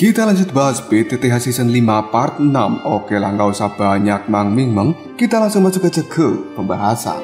Kita lanjut bahas PTTH Season 5 Part 6. Oke lah, nggak usah banyak meng. Kita langsung masuk aja ke pembahasan.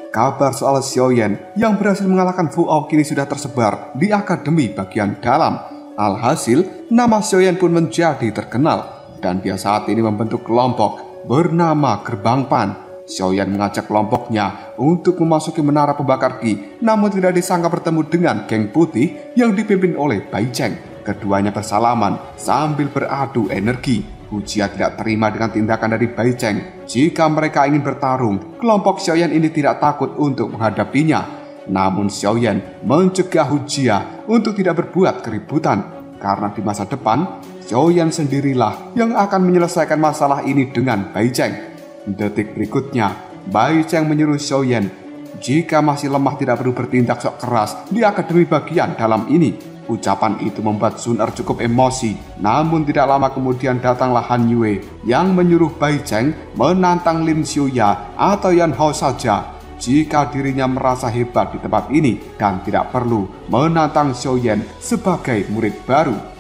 Kabar soal Xiaoyan yang berhasil mengalahkan Fu Hao kini sudah tersebar di akademi bagian dalam. Alhasil, nama Xiaoyan pun menjadi terkenal dan dia saat ini membentuk kelompok bernama Gerbang Pan. Xiaoyan mengajak kelompoknya untuk memasuki menara pembakar Qi, namun tidak disangka bertemu dengan geng putih yang dipimpin oleh Bai Cheng. Keduanya bersalaman sambil beradu energi. Hu Jia tidak terima dengan tindakan dari Bai Cheng. Jika mereka ingin bertarung, kelompok Xiaoyan ini tidak takut untuk menghadapinya. Namun Xiaoyan mencegah Hu Jia untuk tidak berbuat keributan, karena di masa depan Xiaoyan sendirilah yang akan menyelesaikan masalah ini dengan Bai Cheng. Detik berikutnya, Bai Cheng menyuruh Xiaoyan jika masih lemah tidak perlu bertindak sok keras di akademi bagian dalam ini. Ucapan itu membuat Sun Er cukup emosi. Namun tidak lama kemudian datanglah Han Yue yang menyuruh Bai Cheng menantang Lin Xiuya atau Yan Hao saja jika dirinya merasa hebat di tempat ini dan tidak perlu menantang Xiaoyan sebagai murid baru.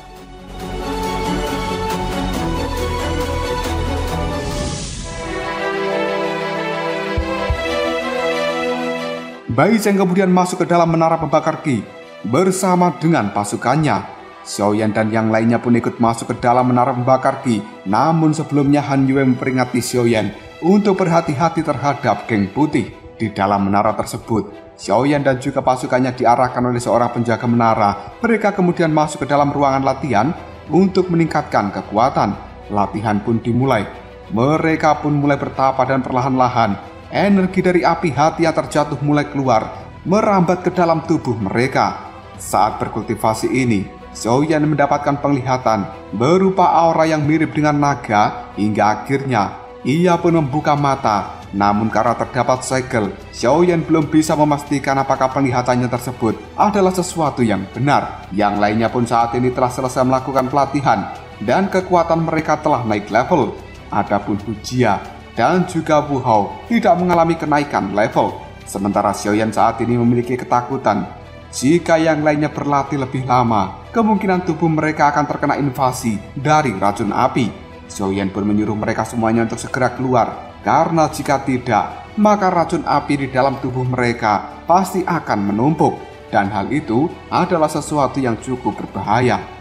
Bai Cheng kemudian masuk ke dalam menara pembakar Qi bersama dengan pasukannya. Xiaoyan dan yang lainnya pun ikut masuk ke dalam menara pembakar Qi. Namun sebelumnya Han Yue memperingati Xiaoyan untuk berhati-hati terhadap geng putih. Di dalam menara tersebut, Xiaoyan dan juga pasukannya diarahkan oleh seorang penjaga menara. Mereka kemudian masuk ke dalam ruangan latihan untuk meningkatkan kekuatan. Latihan pun dimulai. Mereka pun mulai bertapa dan perlahan-lahan energi dari api hati yang terjatuh mulai keluar, merambat ke dalam tubuh mereka. Saat berkultivasi ini, Xiaoyan mendapatkan penglihatan berupa aura yang mirip dengan naga, hingga akhirnya ia pun membuka mata. Namun karena terdapat segel, Xiaoyan belum bisa memastikan apakah penglihatannya tersebut adalah sesuatu yang benar. Yang lainnya pun saat ini telah selesai melakukan pelatihan dan kekuatan mereka telah naik level. Adapun Hu Jia dan juga Wu Hao tidak mengalami kenaikan level. Sementara Xiaoyan saat ini memiliki ketakutan. Jika yang lainnya berlatih lebih lama, kemungkinan tubuh mereka akan terkena invasi dari racun api. Xiaoyan pun menyuruh mereka semuanya untuk segera keluar, karena jika tidak, maka racun api di dalam tubuh mereka pasti akan menumpuk. Dan hal itu adalah sesuatu yang cukup berbahaya.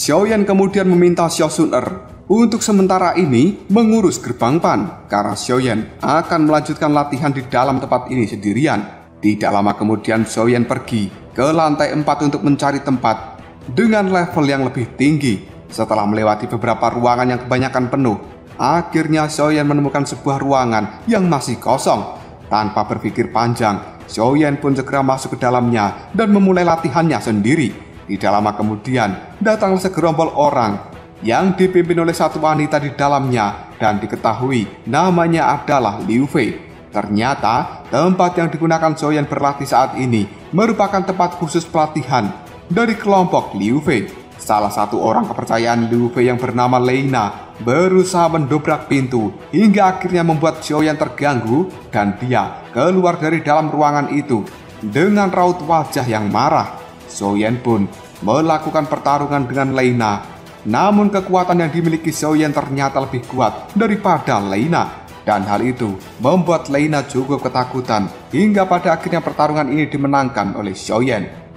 Xiaoyan kemudian meminta Xiao Sun Er untuk sementara ini mengurus Gerbang Pan, karena Xiaoyan akan melanjutkan latihan di dalam tempat ini sendirian. Tidak lama kemudian Xiaoyan pergi ke lantai 4 untuk mencari tempat dengan level yang lebih tinggi. Setelah melewati beberapa ruangan yang kebanyakan penuh, akhirnya Xiaoyan menemukan sebuah ruangan yang masih kosong. Tanpa berpikir panjang, Xiaoyan pun segera masuk ke dalamnya dan memulai latihannya sendiri. Tidak lama kemudian, datanglah segerombol orang yang dipimpin oleh satu wanita di dalamnya dan diketahui namanya adalah Liu Fei. Ternyata, tempat yang digunakan Xiaoyan berlatih saat ini merupakan tempat khusus pelatihan dari kelompok Liu Fei. Salah satu orang kepercayaan Liu Fei yang bernama Leina berusaha mendobrak pintu hingga akhirnya membuat Xiaoyan terganggu dan dia keluar dari dalam ruangan itu dengan raut wajah yang marah. Xiaoyan pun melakukan pertarungan dengan Leina. Namun kekuatan yang dimiliki Xiaoyan ternyata lebih kuat daripada Leina. Dan hal itu membuat Leina cukup ketakutan hingga pada akhirnya pertarungan ini dimenangkan oleh Xiaoyan.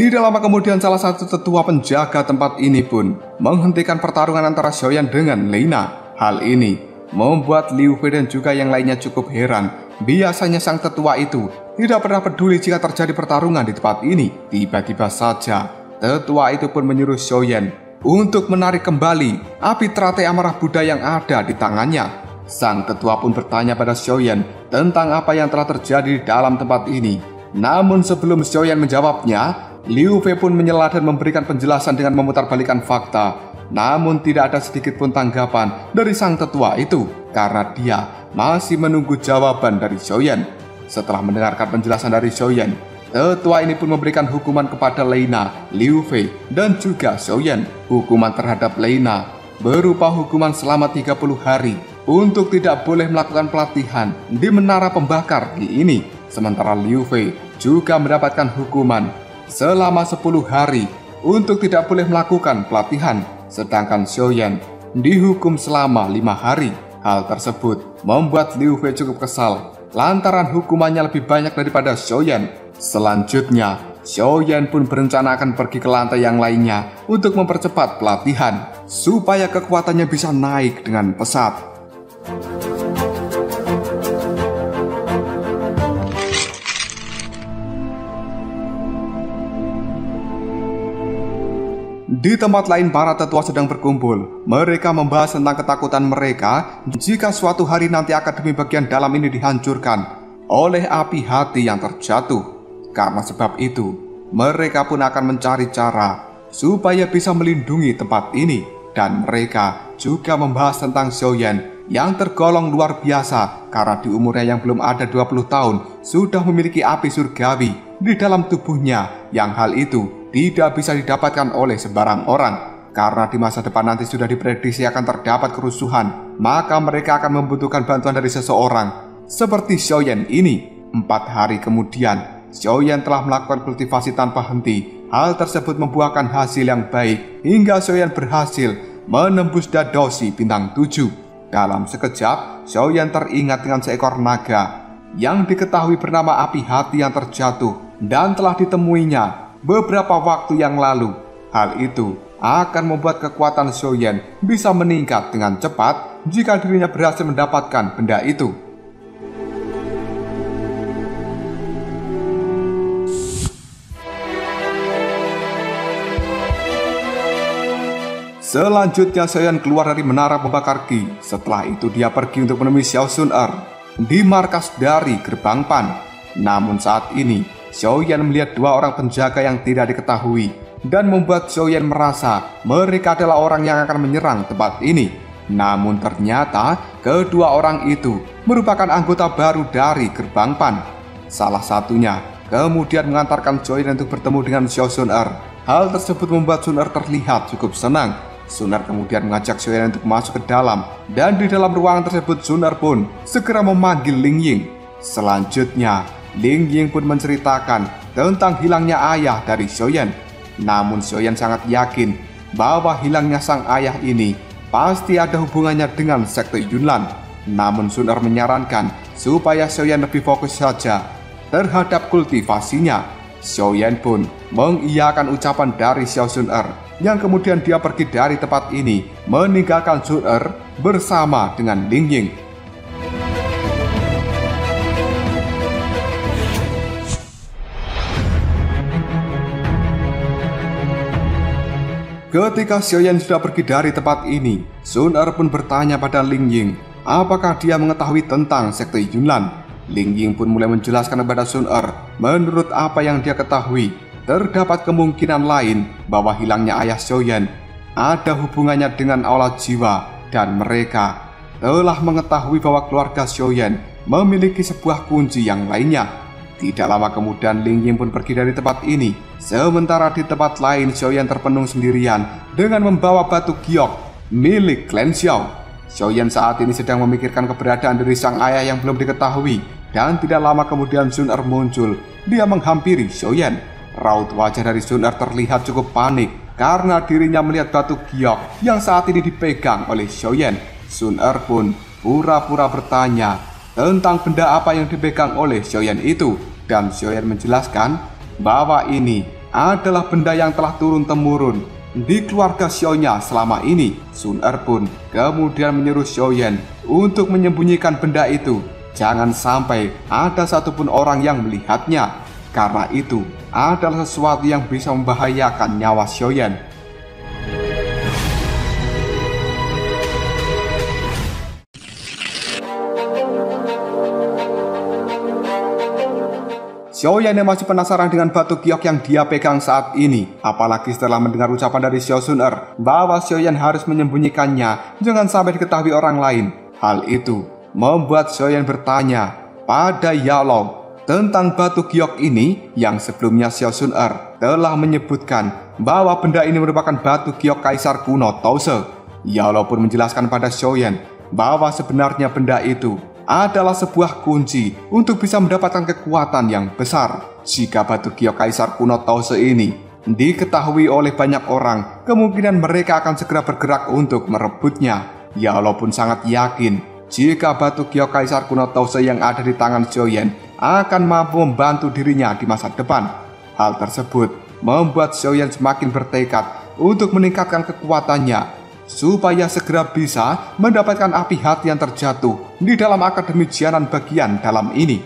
Tidak lama kemudian salah satu tetua penjaga tempat ini pun menghentikan pertarungan antara Xiaoyan dengan Leina. Hal ini membuat Liu Fei dan juga yang lainnya cukup heran. Biasanya sang tetua itu tidak pernah peduli jika terjadi pertarungan di tempat ini. Tiba-tiba saja tetua itu pun menyuruh Xiaoyan untuk menarik kembali api teratai amarah Buddha yang ada di tangannya. Sang tetua pun bertanya pada Xiaoyan tentang apa yang telah terjadi di dalam tempat ini. Namun sebelum Xiaoyan menjawabnya, Liu Fei pun menyela dan memberikan penjelasan dengan memutarbalikkan fakta namun tidak ada sedikit pun tanggapan dari sang tetua itu karena dia masih menunggu jawaban dari Xiaoyan. Setelah mendengarkan penjelasan dari Xiaoyan, tetua ini pun memberikan hukuman kepada Leina, Liu Fei, dan juga Xiaoyan. Hukuman terhadap Leina berupa hukuman selama 30 hari untuk tidak boleh melakukan pelatihan di menara pembakar Qi ini. Sementara Liu Fei juga mendapatkan hukuman selama 10 hari untuk tidak boleh melakukan pelatihan. Sedangkan Xiaoyan dihukum selama 5 hari. Hal tersebut membuat Liu Fei cukup kesal lantaran hukumannya lebih banyak daripada Xiaoyan. Selanjutnya, Xiaoyan pun berencana akan pergi ke lantai yang lainnya untuk mempercepat pelatihan supaya kekuatannya bisa naik dengan pesat. Di tempat lain para tetua sedang berkumpul. Mereka membahas tentang ketakutan mereka jika suatu hari nanti akademi bagian dalam ini dihancurkan oleh api hati yang terjatuh. Karena sebab itu, mereka pun akan mencari cara supaya bisa melindungi tempat ini. Dan mereka juga membahas tentang Xiaoyan yang tergolong luar biasa karena di umurnya yang belum ada 20 tahun sudah memiliki api surgawi di dalam tubuhnya, yang hal itu tidak bisa didapatkan oleh sembarang orang. Karena di masa depan nanti sudah diprediksi akan terdapat kerusuhan, maka mereka akan membutuhkan bantuan dari seseorang seperti Xiaoyan ini. 4 hari kemudian, Xiaoyan telah melakukan kultivasi tanpa henti. Hal tersebut membuahkan hasil yang baik hingga Xiaoyan berhasil menembus Dadoshi bintang 7. Dalam sekejap, Xiaoyan teringat dengan seekor naga yang diketahui bernama api hati yang terjatuh dan telah ditemuinya beberapa waktu yang lalu. Hal itu akan membuat kekuatan Xiaoyan bisa meningkat dengan cepat jika dirinya berhasil mendapatkan benda itu. Selanjutnya Xiaoyan keluar dari menara pembakar Qi. Setelah itu dia pergi untuk menemui Xiao Sun-er di markas dari Gerbang Pan. Namun saat ini Xiaoyan melihat 2 orang penjaga yang tidak diketahui dan membuat Xiaoyan merasa mereka adalah orang yang akan menyerang tempat ini. Namun ternyata kedua orang itu merupakan anggota baru dari Gerbang Pan. Salah satunya kemudian mengantarkan Xiaoyan untuk bertemu dengan Xiao Sun-er. Hal tersebut membuat Sun-er terlihat cukup senang. Sun-er kemudian mengajak Xiaoyan untuk masuk ke dalam, dan di dalam ruangan tersebut Sun-er pun segera memanggil Ling Ying. Selanjutnya Ling Ying pun menceritakan tentang hilangnya ayah dari Xiaoyan. Namun Xiaoyan sangat yakin bahwa hilangnya sang ayah ini pasti ada hubungannya dengan sekte Yunlan. Namun Sun-er menyarankan supaya Xiaoyan lebih fokus saja terhadap kultivasinya. Xiaoyan pun mengiyakan ucapan dari Xiao Sun-er, yang kemudian dia pergi dari tempat ini meninggalkan Sun-er bersama dengan Ling Ying. Ketika Xiaoyan sudah pergi dari tempat ini, Sun-er pun bertanya pada Ling Ying apakah dia mengetahui tentang sekte Yunlan. Ling Ying pun mulai menjelaskan kepada Sun-er menurut apa yang dia ketahui. Terdapat kemungkinan lain bahwa hilangnya ayah Xiaoyan ada hubungannya dengan aula jiwa, dan mereka telah mengetahui bahwa keluarga Xiaoyan memiliki sebuah kunci yang lainnya. Tidak lama kemudian Ling Ying pun pergi dari tempat ini. Sementara di tempat lain Xiaoyan terpenung sendirian dengan membawa batu giok milik klan Xiao. Xiaoyan saat ini sedang memikirkan keberadaan dari sang ayah yang belum diketahui, dan tidak lama kemudian Sun-er muncul. Dia menghampiri Xiaoyan. Raut wajah dari Sun-er terlihat cukup panik karena dirinya melihat batu giok yang saat ini dipegang oleh Xiaoyan. Sun-er pun pura-pura bertanya tentang benda apa yang dipegang oleh Xiaoyan itu, dan Xiaoyan menjelaskan bahwa ini adalah benda yang telah turun-temurun di keluarga Xiaonya selama ini. Sun-er pun kemudian menyuruh Xiaoyan untuk menyembunyikan benda itu. Jangan sampai ada satupun orang yang melihatnya, karena itu adalah sesuatu yang bisa membahayakan nyawa Xiaoyan. Xiaoyan yang masih penasaran dengan batu giok yang dia pegang saat ini. Apalagi setelah mendengar ucapan dari Xiao Sun-er bahwa Xiaoyan harus menyembunyikannya jangan sampai diketahui orang lain. Hal itu membuat Xiaoyan bertanya pada Yalong tentang batu giok ini yang sebelumnya Xiao Sun-er telah menyebutkan bahwa benda ini merupakan batu giok kaisar kuno Tause. Yalong pun menjelaskan pada Xiaoyan bahwa sebenarnya benda itu adalah sebuah kunci untuk bisa mendapatkan kekuatan yang besar. Jika batu giok kaisar kuno Tause ini diketahui oleh banyak orang, kemungkinan mereka akan segera bergerak untuk merebutnya. Yalong pun sangat yakin jika batu giok kaisar kuno Tause yang ada di tangan Xiaoyan akan mampu membantu dirinya di masa depan. Hal tersebut membuat Xiaoyan semakin bertekad untuk meningkatkan kekuatannya supaya segera bisa mendapatkan api hati yang terjatuh di dalam Akademi Jianan bagian dalam ini.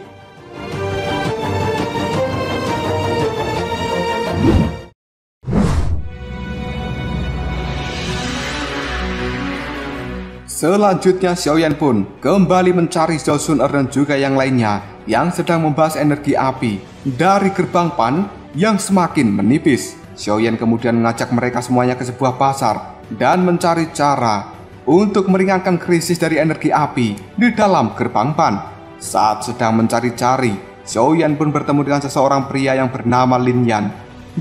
Selanjutnya Xiaoyan pun kembali mencari Xiao Sun-er dan juga yang lainnya yang sedang membahas energi api dari gerbang Pan yang semakin menipis. Xiaoyan kemudian mengajak mereka semuanya ke sebuah pasar dan mencari cara untuk meringankan krisis dari energi api di dalam gerbang Pan. Saat sedang mencari-cari, Xiaoyan pun bertemu dengan seseorang pria yang bernama Lin Yan,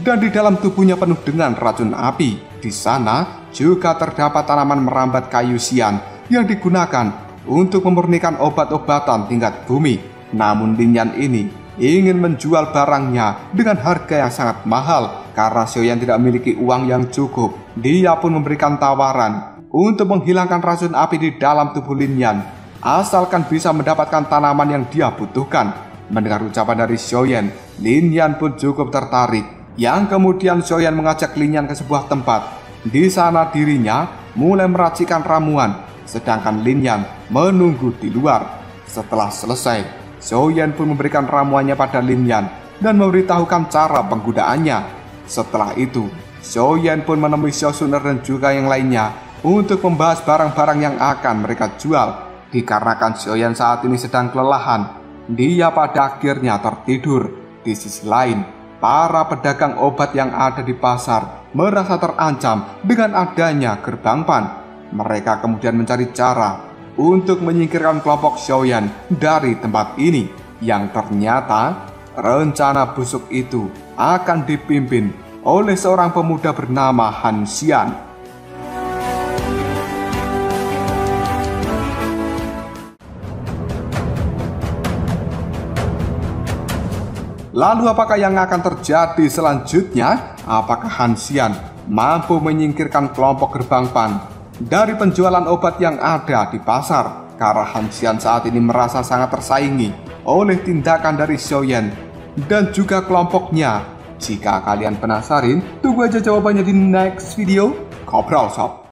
dan di dalam tubuhnya penuh dengan racun api. Di sana juga terdapat tanaman merambat kayu sian yang digunakan untuk memurnikan obat-obatan tingkat bumi. Namun Lin Yan ini ingin menjual barangnya dengan harga yang sangat mahal. Karena Xiaoyan tidak memiliki uang yang cukup, dia pun memberikan tawaran untuk menghilangkan racun api di dalam tubuh Lin Yan, asalkan bisa mendapatkan tanaman yang dia butuhkan. Mendengar ucapan dari Xiaoyan, Lin Yan pun cukup tertarik, yang kemudian Xiaoyan mengajak Lin Yan ke sebuah tempat. Di sana dirinya mulai meracikan ramuan, sedangkan Lin Yan menunggu di luar. Setelah selesai, Xiaoyan pun memberikan ramuannya pada Lin Yan dan memberitahukan cara penggunaannya. Setelah itu, Xiaoyan pun menemui Xiao Sun-er dan juga yang lainnya untuk membahas barang-barang yang akan mereka jual. Dikarenakan Xiaoyan saat ini sedang kelelahan, dia pada akhirnya tertidur. Di sisi lain, para pedagang obat yang ada di pasar merasa terancam dengan adanya gerbang Pan. Mereka kemudian mencari cara untuk menyingkirkan kelompok Xiaoyan dari tempat ini, yang ternyata rencana busuk itu akan dipimpin oleh seorang pemuda bernama Han Xian. Lalu apakah yang akan terjadi selanjutnya? Apakah Han Xian mampu menyingkirkan kelompok gerbang Pan dari penjualan obat yang ada di pasar? Karena Han Xian saat ini merasa sangat tersaingi oleh tindakan dari Xiaoyan dan juga kelompoknya. Jika kalian penasaran, tunggu aja jawabannya di next video. Kopral Sob.